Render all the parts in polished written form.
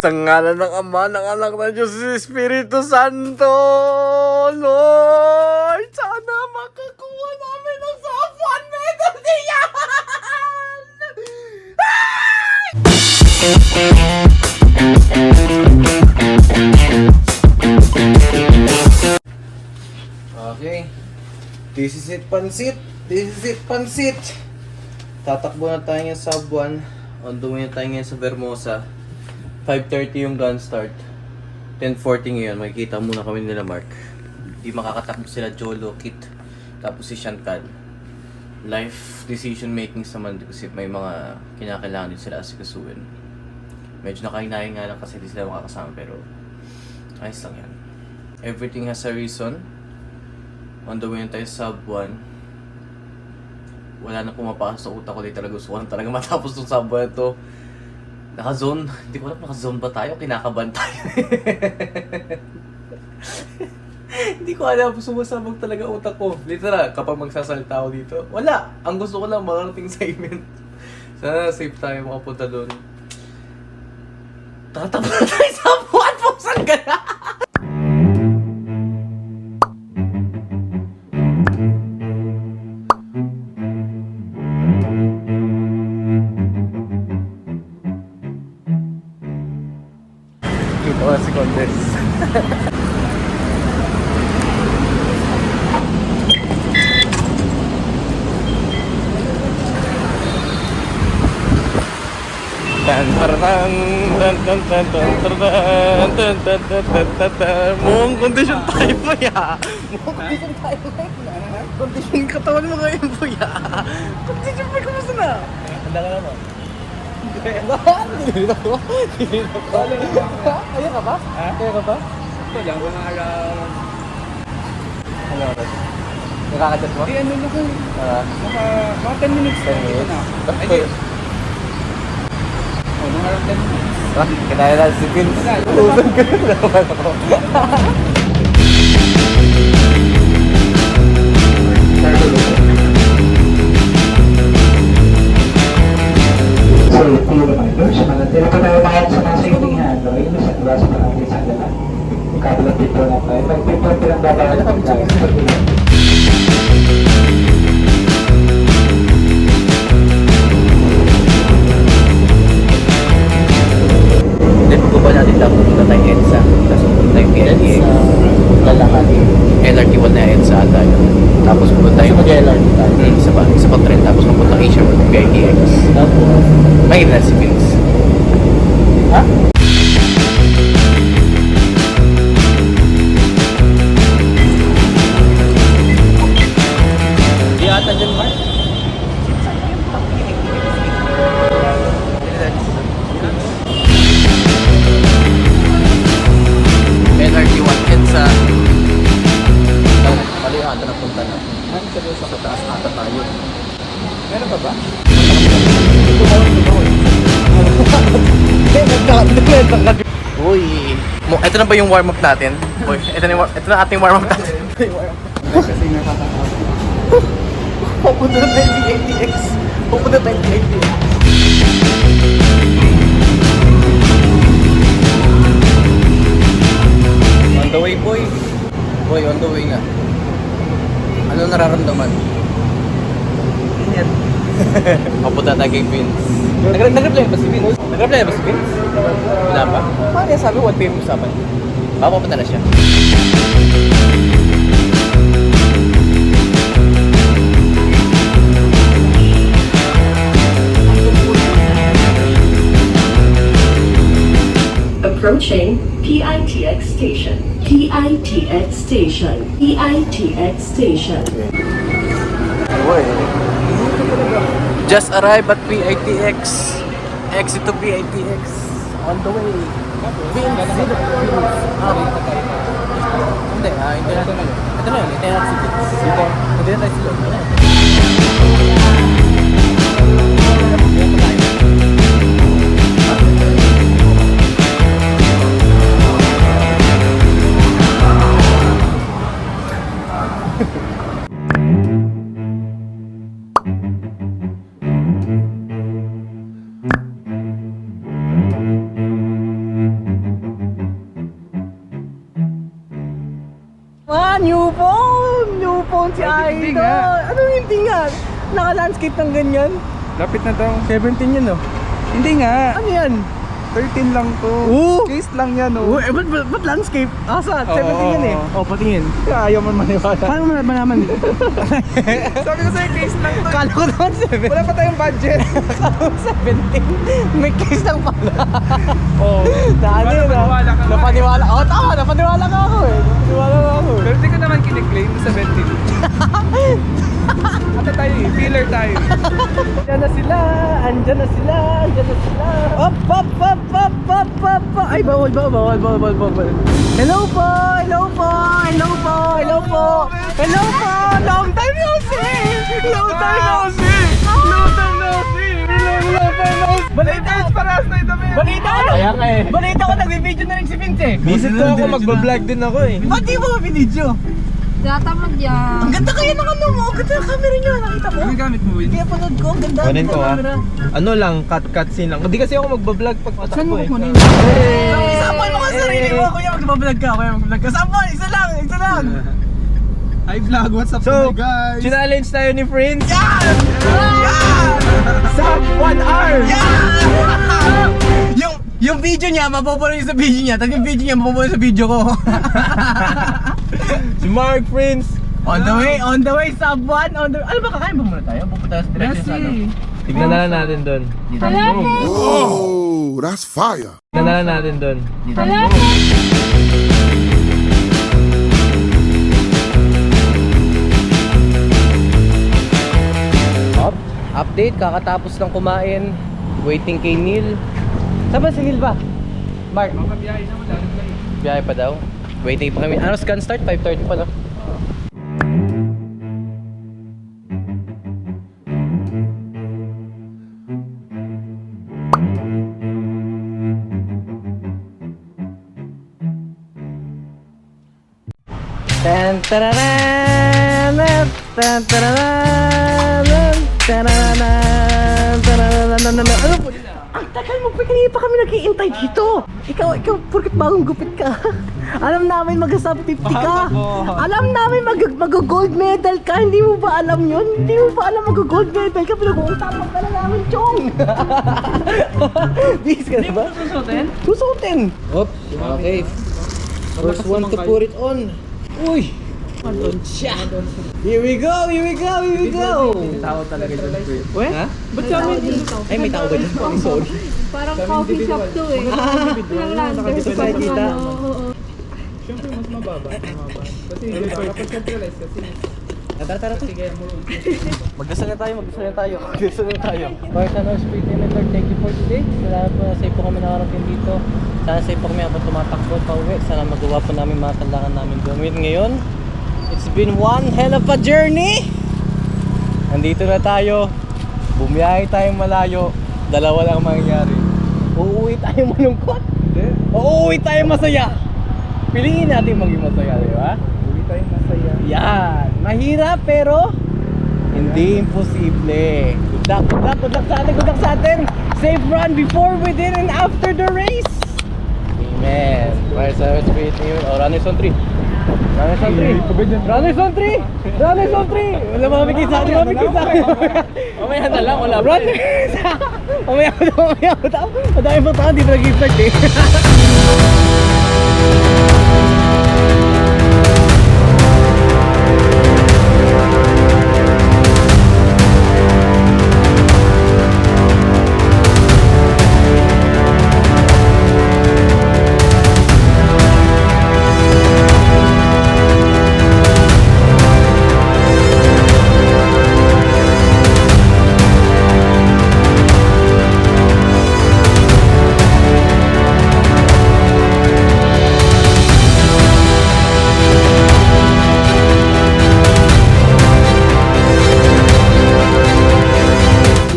Sa ngalan ng Ama, ng Anak, ng Diyos, sa Espiritu Santo, Lord, sana makakuha namin ng Safuan medal niyan! Okay. This is it, pansit. This is it, pansit. Tatakbo na tayo ngayon sa Sabuan. On the way na tayo ngayon sa Vermosa. 5:30 yung gun start. 10:40 ngayon. Makikita muna kami nila Mark. Di makakatakbo sila Jolo, Kit. Tapos si Chantal. Life decision making naman kasi may mga kinakailangan din sila asikasuin. Medyo nakahinahin nga lang kasi di sila makakasama pero ayos lang yan. Everything has a reason. On the way na tayo sa Sabuan. Wala na pumapasok sa utak ko. Talaga gusto ko na talaga matapos itong Sabuan ito. Naka-zone. Hindi ko alam naka-zone ba tayo o kinakabahan tayo. Hindi ko alam. Sumasabog talaga utak ko. Literal, kapag magsasalita ako dito. Wala. Ang gusto ko lang makarating sa event. Sana safe tayo makapunta doon. Tatakbo na tayo sa Sabuan. Pusan ka na! Kita si Condes. Mukhang kondisyon tayo po ya. Mukhang kondisyon tayo po ya. Kondisyon katawan mo ngayon po ya. Kondisyon po, kumusta na? Handa ka naman. Hindi ako. Ayaw ka ba? Ayaw ka ba? Ito lang, mga alam. Ano oras? Nakakachat mo? Di ano na ko. Mga 10 minutes. 10 minutes? Ay, mga 10 minutes. Kinaya na si Vince. Usan ka na naman ako. So, few reminders. Manatili po tayo mga sa mga safety hand. Okay, sa class pa natin sa lahat. Couple of people na tayo. May people pinagbabahan ng guys. Then pagkuba natin lang pupunta tayo EDSA. Tapos pupunta tayo PLDX. Lalakad. LRT1 na EDSA ata yun. Tapos pupunta tayo mag-LRT tayo. Isa pa trend. Tapos pupunta Asia Road PITX. Tapos may na si Vince. Ha? Di ata dyan, Mark? LRT1 EDSA. Mali ata na punta na. Sa taas ata tayo. Meron pa ba? Uy! Ito na ba yung warm-up natin? Boy, ito na ating warm-up natin. Kasi nakakatawa. Pupunta na tayo PITX. Pupunta tayo PITX. On the way, boy. Boy, on the way na. Ano nararamdaman? Ingat. Papunta tayo kay Vince. Nag-reply ba si Vince? Nag-reply ba si Vince? Wala pa? Paano yan sabi 1 PM usapan? Papapunta na siya. Approaching PITX station. PITX station. PITX station. Boy. Just arrived at PITX. Exit to PITX. On the way. Vince. Hindi, hindi na. Ito na yun. Ito na si Vince. Hindi na tayo sila. New phone! New phone si Hindi Idol! nga. Anong hindi nga? Naka-landscape ng ganyan? Lapit na daw. 17 yun oh. Hindi nga. Ano yan? 13 lang to. Oo. Case lang yan, Oh, oh. ba't landscape? Asa? 17 Oo, yan eh. oo. Oh, patingin. Ayaw mo maniwala. Paano mo malaman? Sabi ko sa'yo, case lang to. Kala ko naman 7. Wala pa tayong budget. Kala ko 17. May case lang pala. Oo. Na ano yun ah? Napaniwala ka nga Napaniwala. Oh, tama. Napaniwala ka ako eh. Napaniwala ka ako eh. Pero hindi ko naman kiniklaim na 17. Ano tayo eh? Filler tayo. Andyan na sila. Andyan na sila. Andyan na sila. Up, up, up, up, up, up, up. Ay, bawal. Hello po. Hello po. Hello po. Hello po. Hello po. Long time no see. Long time no see. Long time no see. Long time no see. Balita ko. Paras na ito, man. Balita ko. Kaya nga eh. Balita ko. Nag-video na rin si Vince eh. Visit ko ako, magbablog din ako eh. Ba't di mo binidyo? Tinatamad yan. Ang ganda kaya ng ano mo. Ang ganda ng camera niyo. Nakita mo? Ano gamit mo, Will? Kaya panood ko. Ang ganda. Kunin ko ng ah. camera. Ano lang, cut scene lang. Hindi kasi ako magbablog pag Saan patakbo mo eh. kukunin? Sample mo ka sa sarili mo. Kuya, magbablog ka. Kuya, magbablog ka. Sample. Isa lang. Isa lang. Hi vlog, what's up So, guys? challenge tayo ni friends. Yan! Yan! Sa 1 hour! Yan! Yung video niya, mapapanood sa video niya. Tapos yung video niya, mapapanood sa video ko. Si Mark, friends. On the way, sub 1. Ano ba, kakain ba muna tayo? Pupunta sa direction sa ano? Tignan na lang natin doon. Oh, that's fire. Tignan na lang natin doon. Update, kakatapos ng kumain. Waiting kay Neil. Saan ba si Neil ba? Mark, Makabiyahe na, wala na tayo. biyahe pa daw. Waiting pa kami. Ano, scan start? 5:30 pa no? Tan tararan, tan tararan, tararan, tararan. Ano po? Ang tagal mo pa, kanina pa kami nag-iintay dito. Ikaw, porket bagong gupit ka. Alam namin mag-sub 50 ka. Alam namin mag-gold medal ka. Hindi mo ba alam yun? Hindi mo ba alam mag-gold medal ka? Pinag-uusapan ka na namin, Chong. Bis ka na ba? Susutin? Susutin. Oops, okay. First one to put it on. Uy! Andun siya! Here we go! Here we go! Here we go! Tao talaga dyan, Will. Uwe? Ha? Ba't kami dito? Ay, may tao ba dyan? I'm sorry. Parang coffee shop to eh. Walang lantern sa Nakadito kita. ano. Oo. Siyempre, mas mababa. Kasi kapag centralized kasi. Tara. Magdasal na tayo. Lord, ano, Spirit and Lord, thank you for today. Salamat po na safe po kami nakarating dito. Sana safe po kami habang tumatakbo pa uwi. Sana magawa po namin mga kailangan namin gawin ngayon. It's been one hell of a journey. Nandito na tayo. Bumiyahe tayong malayo. Dalawa lang mangyayari. Uuwi tayo malungkot. Uuwi tayo masaya. Piliin natin maging masaya, di ba? Uwi tayong masaya. Yan! Mahirap pero hindi imposible. Good luck sa atin. Safe run before, within, and after the race. Amen. Para sa Spirit ngayon. Oh, Runners on 3. Runners on 3. Wala mamigay sa akin. Mamaya na lang, wala. Runners! Mamaya ko tao. Madami pang tao, hindi pa nag-start eh.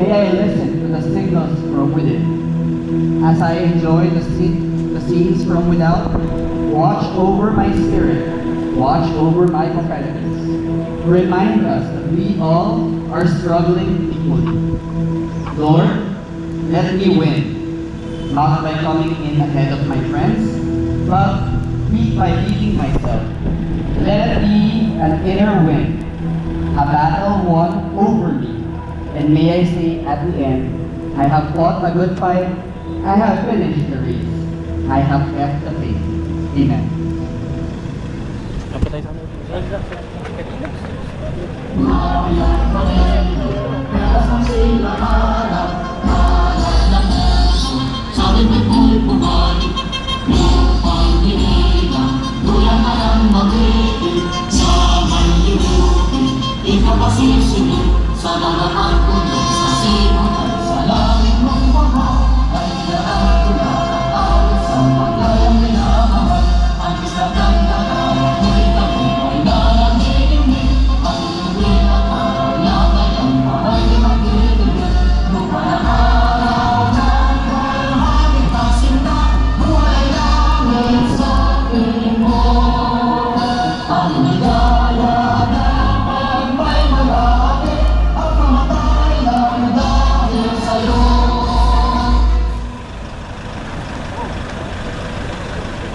May I listen to the signals from within. As I enjoy the scenes from without, watch over my spirit, watch over my competitors. Remind us that we all are struggling equally. Lord, let me win, not by coming in ahead of my friends, but defeat by beating myself. Let it be an inner win, a battle won over me. And may I say at the end, I have fought a good fight, I have finished the race, I have kept the faith. Amen.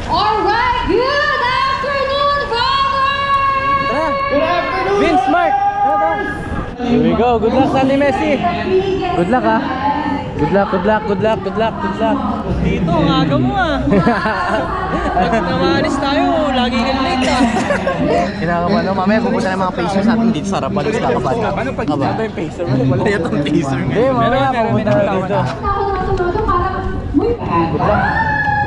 Alright, good afternoon, brother! Vince, Mark! Here we go. Good luck, Sandy Messi. Good luck, ha? Good luck, good luck, good luck, good luck, good luck. Dito, ang aga mo ah. Pag namaalis tayo, lagi ka late ah. Kinakabahan no? Mamaya pupunta na mga pacers natin dito sa harapan. Tapos kakabahan. Ano pag Aba. ginaba yung pacer? Wala Yung pacer. Hindi, mamaya Meron, pupunta meron, na dito.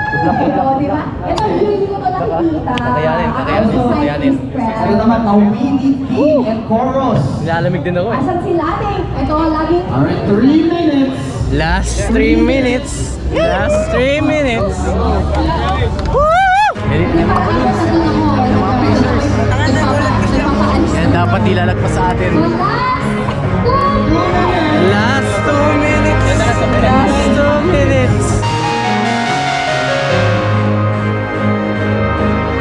Good luck, good luck. Diba? Ito, hindi ko ito nakikita. Kakayanin, kakayanin, kakayanin. Ito naman, a winning team and chorus. Nilalamig din ako eh. Asan sila ating? Ito, laging... Alright, 3 minutes. Last 3 minutes. Last 3 minutes. Edit na yung mga balloons. Yung mga pacers. Yan dapat ilalagpas sa atin. Last 2 minutes. Last 2 minutes.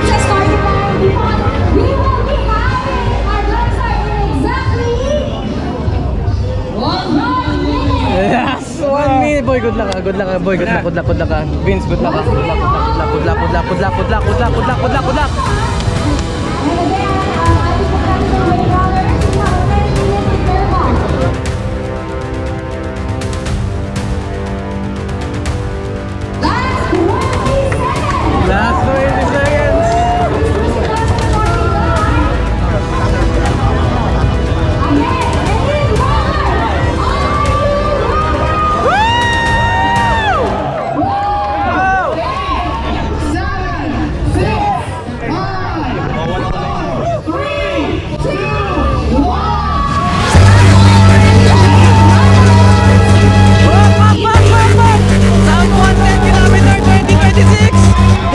Just starting line because we will be having our drum start in exactly 1 minute. Last 1 minute. Boy, good luck, good luck, boy. Good luck, good luck, good luck. Vince, good luck, good luck, good luck, good luck, good luck, good luck, good luck, good luck, good luck, good luck. And again, ating pagkakita ng mga brothers, we have 10 minutes to pair box. Last 20 seconds. Last 20 seconds. South 110 kilometer 2026.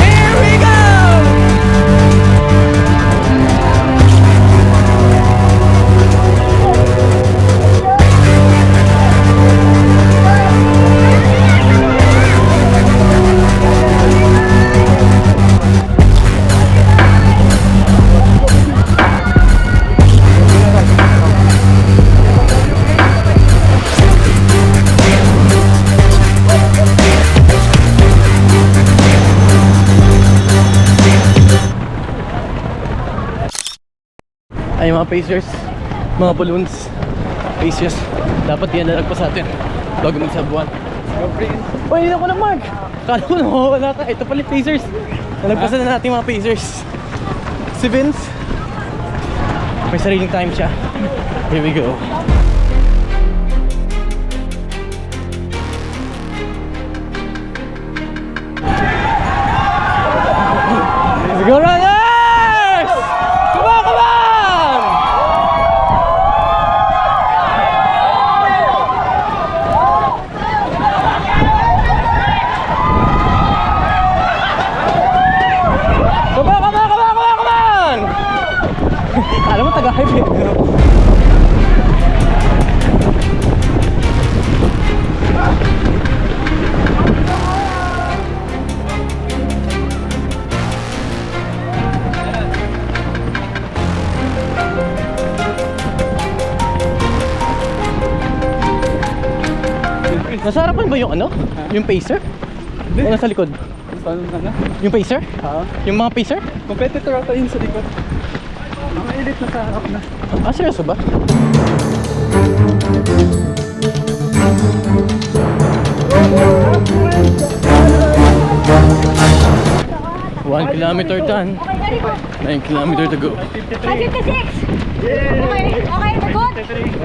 Here we go. Ay mga pacers, mga balloons, pacers, dapat yan nalagpas sa atin bago magsabuan. Uy, hindi ako nag-mark! Kala ko nawawala ka, ito pala yung pacers. Nalagpasan na natin mga pacers. Si Vince, may sariling time siya. Here we go. Let's go runners! Come on, come on! Come on, come on, come on, come on, come on! Alam mo, taga-hype eh. Nasa harapan ba yung ano? Yung pacer? O nasa likod? Yung pacer? Yung mga pacer? Competitor ata yun sa likod. Mga elite na sa harap na. Ah, seryoso ba? One kilometer done. 9 kilometer to go. 56! Okay, okay, good?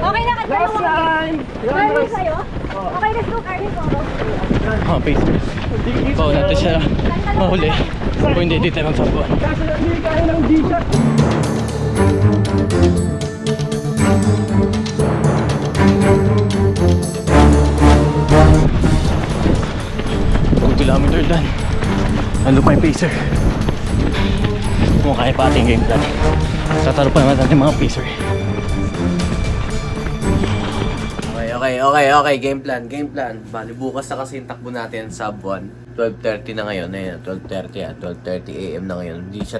Okay na, last line! Carlos sa'yo? Okay, let's go, Carlos. Mga pacers. Bawa natin siya mahuli. Kung hindi, dito lang sa buwan. Kasi hindi kaya ng G-Shock. One kilometer done. Ano pa yung pacer? Kung kaya pa ating game plan. Tatalo pa naman natin mga pacer. Okay. Game plan. Bali, bukas na kasi yung takbo natin sa buwan. 12:30 na ngayon. Ayun, 12:30 AM na ngayon. Hindi siya,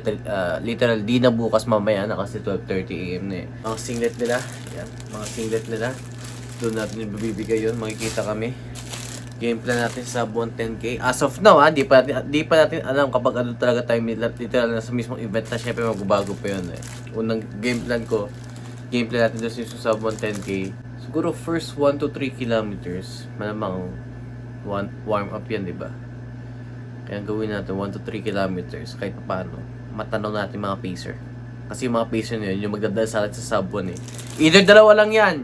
literal, di na bukas mamaya na kasi 12:30 AM na eh. Mga singlet nila. Yan, mga singlet nila. Doon natin yung bibigay yun. Makikita kami. Game plan natin sa buwan 10K. As of now, di pa natin alam kapag ano talaga tayo literal na sa mismong event na syempre magbabago pa yun eh. Unang game plan natin doon sa buwan 10K. Siguro first 1 to 3 kilometers, malamang warm up yan, di ba? Kaya gawin natin 1 to 3 kilometers kahit paano. Matanaw natin mga pacer. Kasi yung mga pacer na yun, yung magdadasalat sa Sabuan eh. Either dalawa lang yan.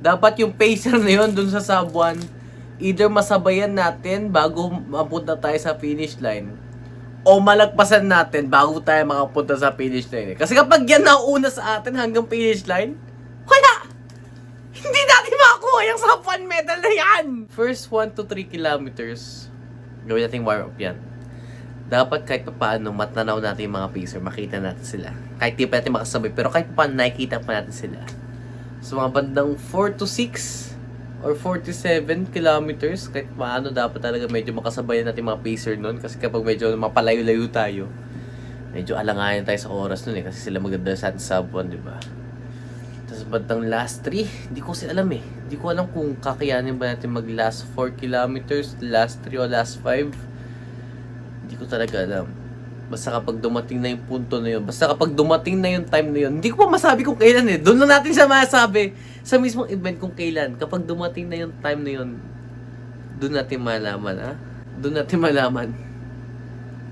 Dapat yung pacer na yun dun sa Sabuan, either masabayan natin bago mapunta tayo sa finish line, o malagpasan natin bago tayo makapunta sa finish line eh. Kasi kapag yan nauna sa atin hanggang finish line, wala! Hindi natin makakuha yung Sabuan medal na yan! First 1 to 3 kilometers, gawin natin warm up yan. Dapat kahit pa paano matanaw natin yung mga pacer, makita natin sila. Kahit di pa natin makasabay, pero kahit pa paano nakikita pa natin sila. So mga bandang 4 to 6 or 47 kilometers, kahit paano dapat talaga medyo makasabayan natin mga pacer nun. Kasi kapag medyo mapalayo-layo tayo, medyo alangayan tayo sa oras nun eh. Kasi sila maganda sa atin sa buwan, di ba? Tapos bandang last 3, hindi ko kasi alam eh. Hindi ko alam kung kakayanin ba natin mag last 4 kilometers, last 3 o last 5. Hindi ko talaga alam. Basta kapag dumating na yung punto na yun, basta kapag dumating na yung time na yun, hindi ko pa masabi kung kailan eh. Doon lang natin siya masabi sa mismong event kung kailan. Kapag dumating na yung time na yun, doon natin malaman, ha? Doon natin malaman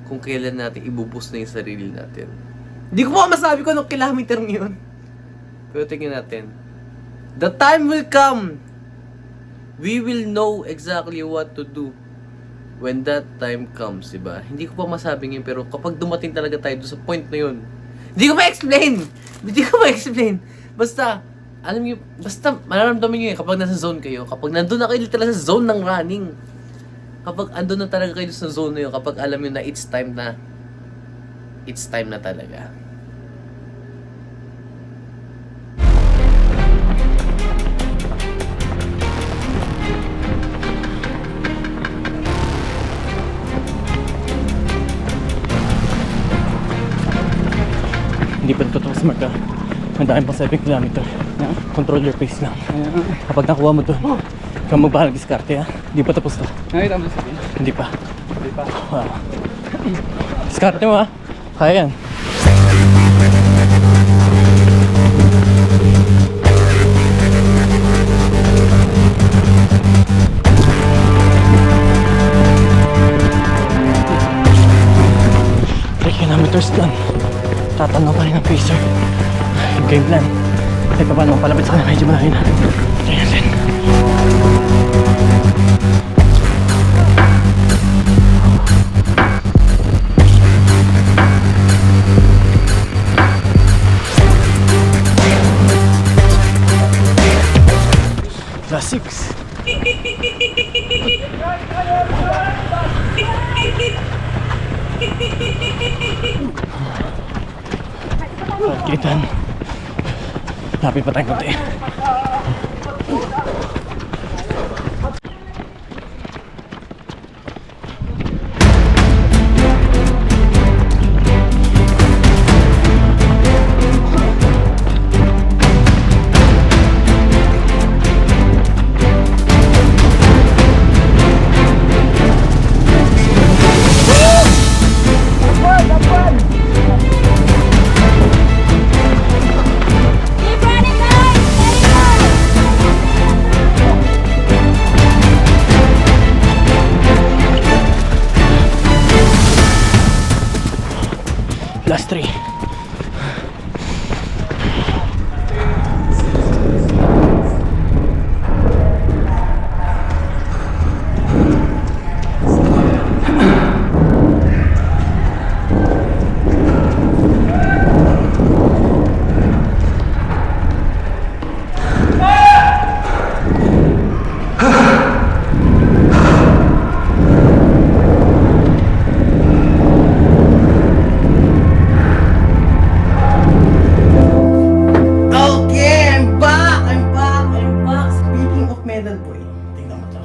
kung kailan natin ibubus na yung sarili natin. Hindi ko pa masabi kung anong kilometer yun. Pero tingnan natin. The time will come. We will know exactly what to do when that time comes, diba? Hindi ko pa masabi ngayon, pero kapag dumating talaga tayo doon sa point na yun, hindi ko ma-explain. Basta, alam niyo, basta mararamdaman niyo kapag nasa zone kayo, kapag nandun na kayo talaga sa zone ng running, kapag andun na talaga kayo sa zone na yun, kapag alam niyo na it's time na talaga. Hindi pa ito tapos marka. Mandaan pa 7 km. Control your pace lang. Kapag nakuha mo to, kang magbahalang diskarte ha. Hindi pa tapos to. Nakita mo sa Hindi pa. Diskarte mo ha. Kaya yan. Kilometers done. Tatanaw pa rin ang pacer. Game plan. Kahit pa paano mapalapit sa kanila, medyo malayo na. Try natin. Last 6. Kitan. Lapit pa tayong konti. Last 3. Okay, I'm back! I'm back! I'm back! Speaking of medal boy, tingnan mo to.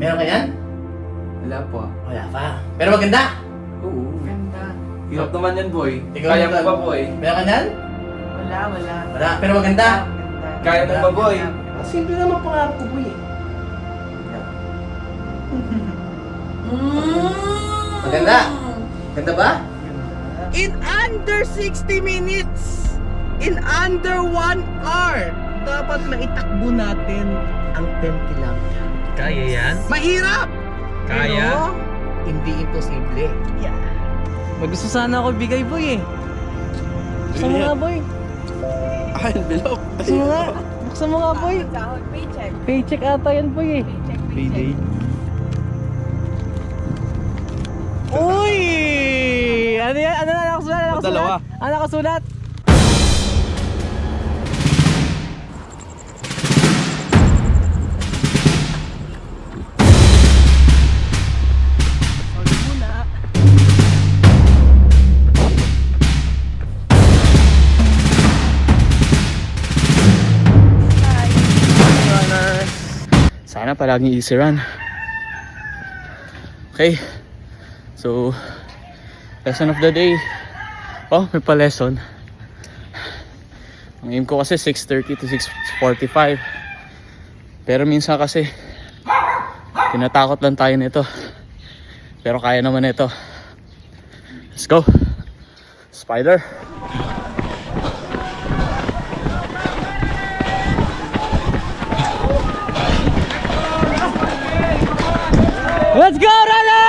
Meron ka yan? Wala po. Wala pa. Pero maganda! Oo, ganda. Hirap naman yan, boy. Ikaw Kaya maganda. mo ba, boy? Meron ka yan? Wala. Wala. Pero maganda! Kaya mo ba, boy? Simple naman pangarap ko, boy. Maganda? Ganda ba? In under 60 minutes, in under 1 hour, dapat maitakbo natin ang 10 kilometer. Kaya yan? Mahirap! Kaya? Pero, hindi imposible. Yeah. Gusto sana ako bigay, boy eh. Gusto mo nga, boy. Envelope. Gusto mo nga. Gusto mo nga, boy. Paycheck. Paycheck ata yan, boy eh. Payday. Uy! Ano yan? Ano na nakasulat? Ano Dalawa. Ano nakasulat? Sana palaging easy run. Okay. So, lesson of the day. Oh, may pa lesson. Ang aim ko kasi 6:30 to 6:45. Pero minsan kasi tinatakot lang tayo nito. Pero kaya naman ito. Let's go. Spider. Let's go, runner!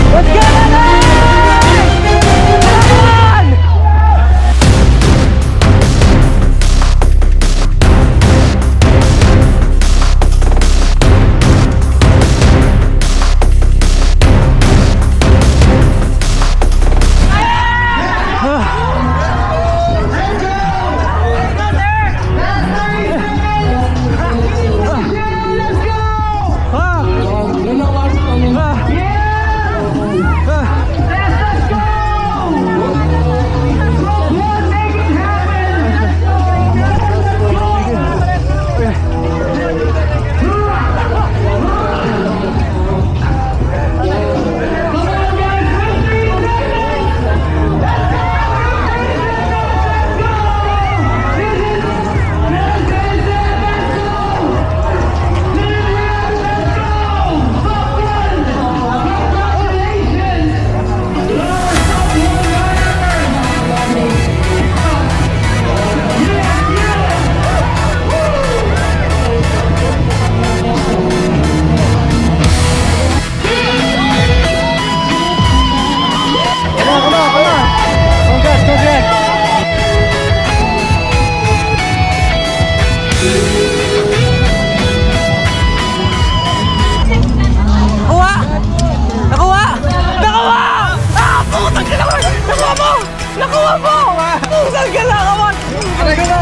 Let's go, runner!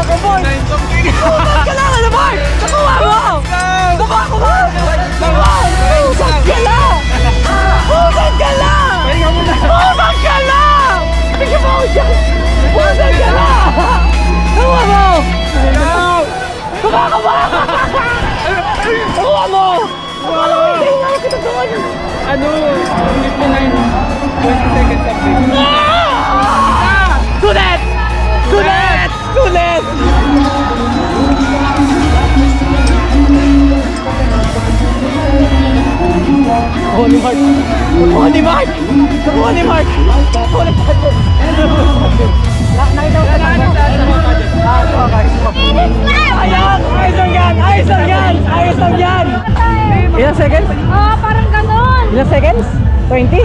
Come on! Ano? 59 20 seconds update. Sulit! Sulit! Sulit! Mark. Nakuha ni Mark. Nakuha ni Mark. Ulit tayo. Nakita ko sa ano? Ayan! Ayos lang yan! Ayos lang yan! Ayos lang yan! Ilang seconds? Oh, parang ganon. Ilang seconds? 20?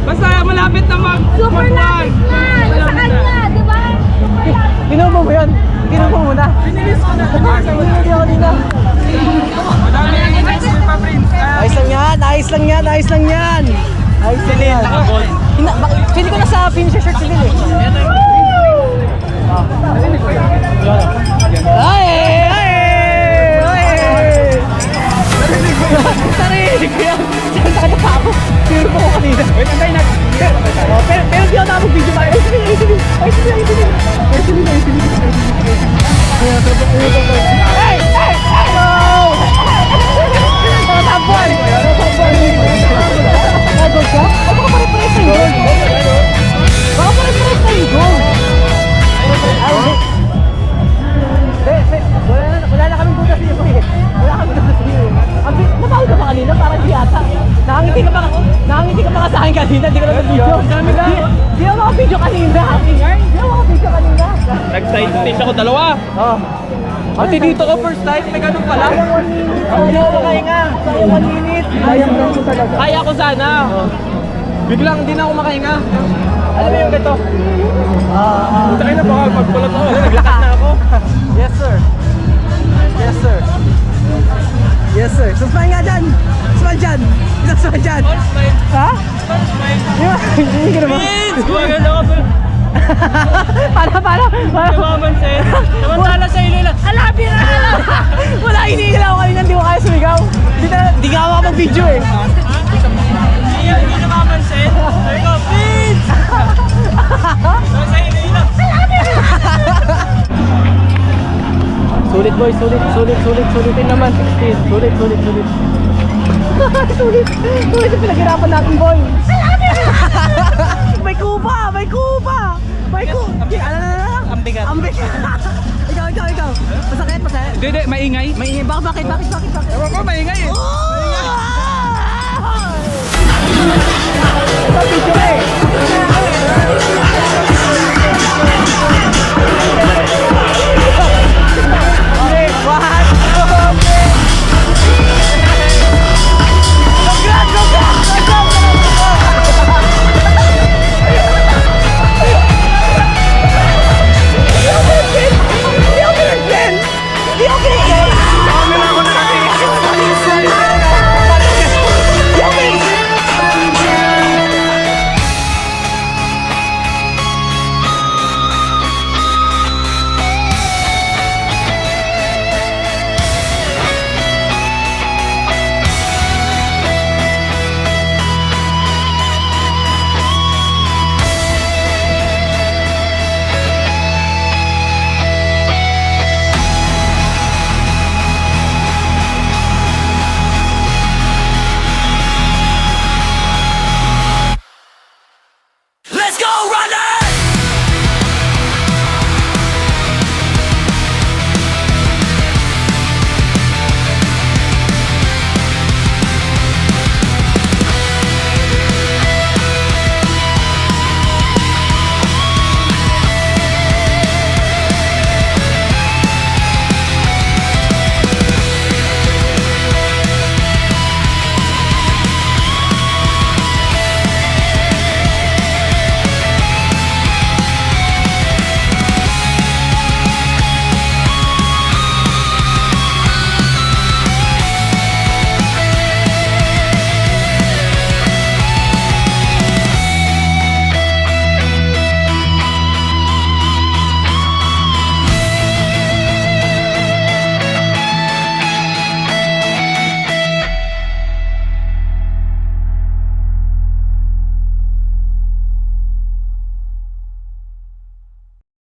Basta malapit na Super lapit na. Sa kanya, di ba? Super lapit. Tinubo mo yun? Tinubo muna? Pinilis ko na. Hindi ako dito. Madami ang in-expect pa, Prince. Ayos lang yan! Ayos lang yan! Ayos lang yan! Ayos lang yan! Feeling ko nasa finisher shirt si Lil eh. Ay! Ay! Ay! Narinig ko yan! Saan pa ako? Puro ko kanina. Wait, antay na! Pero di ako nakapag-video ba? Ay, sige! Ay, sige! Ay, sige! Ay, sige! Ay, sige! Ay, sige! Ay! Ay! Ay! No! Nakatampuan! Nakatampuan! Nag-gold ka? Ay, baka pare-pares na yung gold! Baka pare-pares na yung gold! Wala na kaming butas niyo eh. Wala kaming butas niyo eh. Napawag ka pa kanina? Parang di ata. Nakangiti ka pa sa akin kanina. Di ka na nag-video. Di ako maka-video kanina. Di ako maka-video kanina. Nag-side stage ako dalawa. Oh. Pati dito ka first time, may ganun pala. Hindi ako makahinga. Sayang 1 minute. Sayang lang ko talaga. Kaya ko sana. Biglang hindi na ako makahinga. Alam mo yung ganito? Tayo na baka magpulat ako. Naglakad na ako. Yes sir. Yes sir. Yes sir. So smile nga dyan. Smile dyan. Isang smile dyan. Ha? Hindi ka naman. Prince! Gumaganda ako. Para. Namamansin. Samantala sa ilo lang. Alabi na! Wala, iniingil ako kanina. Hindi ko kaya sumigaw. Hindi nga ako mag-video eh. Hindi namamansin. Sabi ko, Prince! Sa ilo lang. Sulit boy, sulitin naman. Sulit. Sulit yung pinaghirapan natin boy. May kupa. Ang bigat. Ikaw. Masakit. Hindi, maingay. Maingay. Bakit? Ewan ko, maingay eh. Ito, picture eh.